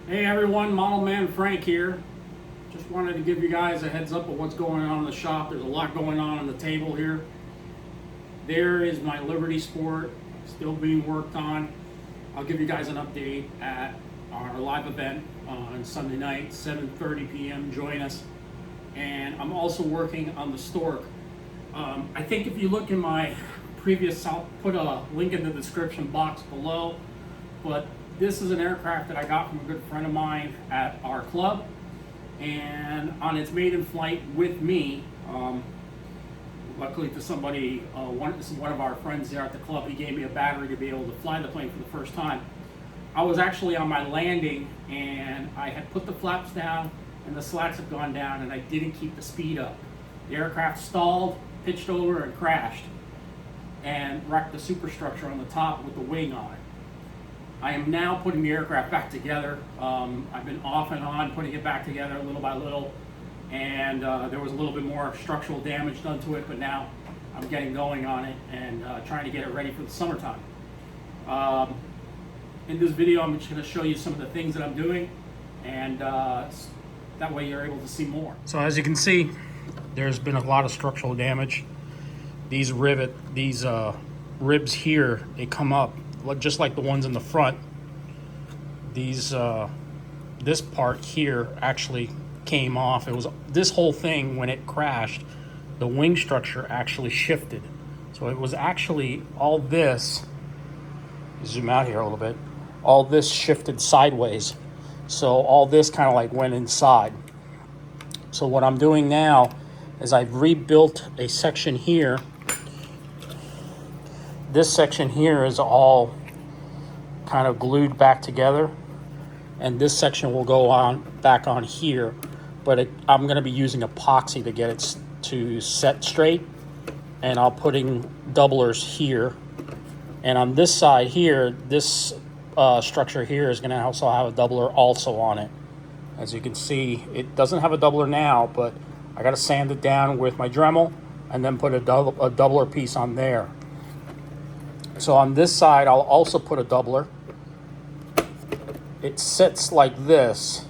Hey everyone, Model Man Frank here. Just wanted to give you guys a heads up of what's going on in the shop. There's a lot going on the table here. There is my Liberty Sport, still being worked on. I'll give you guys an update at our live event on Sunday night, 7:30 p.m. Join us. And I'm also working on the Storch. I think if you look in my previous, I'll put a link in the description box below, but this is an aircraft that I got from a good friend of mine at our club, and on its maiden flight with me, luckily to somebody, one of our friends there at the club, he gave me a battery to be able to fly the plane for the first time. I was actually on my landing, and I had put the flaps down, and the slats had gone down, and I didn't keep the speed up. The aircraft stalled, pitched over, and crashed, and wrecked the superstructure on the top with the wing on it. I am now putting the aircraft back together. I've been off and on putting it back together little by little, and there was a little bit more structural damage done to it, but now I'm getting going on it and trying to get it ready for the summertime. In this video, I'm just going to show you some of the things that I'm doing, and that way you're able to see more. So as you can see, there's been a lot of structural damage. These ribs here, they come up just like the ones in the front. These this part here actually came off. It was this whole thing, when it crashed, the wing structure actually shifted. So it was actually all this, zoom out here a little bit, all this shifted sideways. So all this kind of like went inside. So what I'm doing now is I've rebuilt a section here. This section here is all kind of glued back together, and this section will go on back on here, but I'm going to be using epoxy to get it to set straight, and I'll putting doublers here, and on this side here, this structure here is going to also have a doubler also on it. As you can see, it doesn't have a doubler now, but I got to sand it down with my Dremel and then put a doubler piece on there. So on this side, I'll also put a doubler. It sits like this.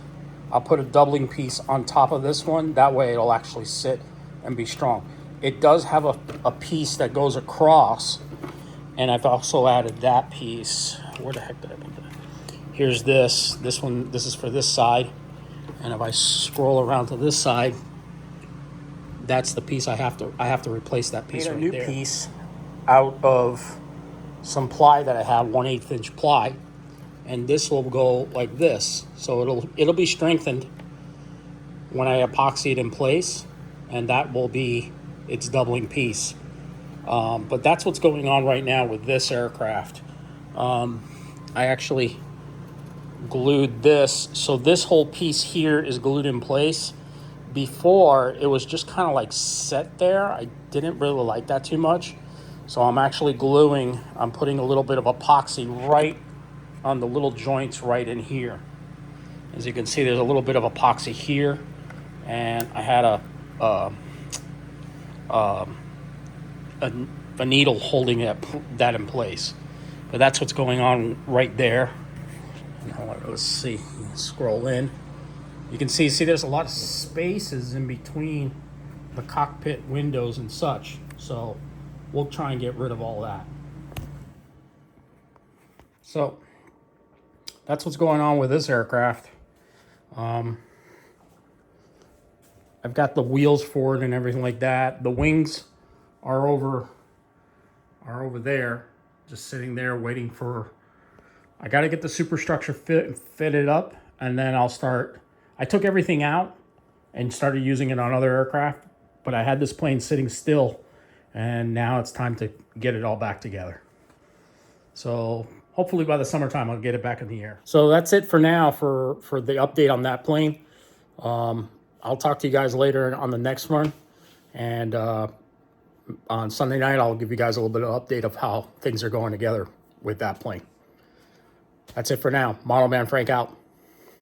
I'll put a doubling piece on top of this one. That way it'll actually sit and be strong. It does have a piece that goes across, and I've also added that piece. Where the heck did I put that? Here's this one. This is for this side. And if I scroll around to this side, that's the piece I have to replace that piece right there. Made a new piece out of some ply that I have, 1/8 inch ply, and this will go like this. So it'll be strengthened when I epoxy it in place, and that will be its doubling piece. But that's what's going on right now with this aircraft. I actually glued this, so this whole piece here is glued in place. Before, it was just kind of like set there. I didn't really like that too much, so I'm actually gluing, I'm putting a little bit of epoxy right on the little joints right in here. As you can see, there's a little bit of epoxy here, and I had a needle holding that in place. But that's what's going on right there. Let's see, scroll in. You can see there's a lot of spaces in between the cockpit windows and such. So we'll try and get rid of all that. So that's what's going on with this aircraft. I've got the wheels for it and everything like that. The wings are over there, just sitting there waiting for. I got to get the superstructure fitted up, and then I'll start. I took everything out and started using it on other aircraft, but I had this plane sitting still, and now it's time to get it all back together. So hopefully by the summertime, I'll get it back in the air. So that's it for now for the update on that plane. I'll talk to you guys later on the next one, and on Sunday night, I'll give you guys a little bit of update of how things are going together with that plane. That's it for now. Model Man Frank out.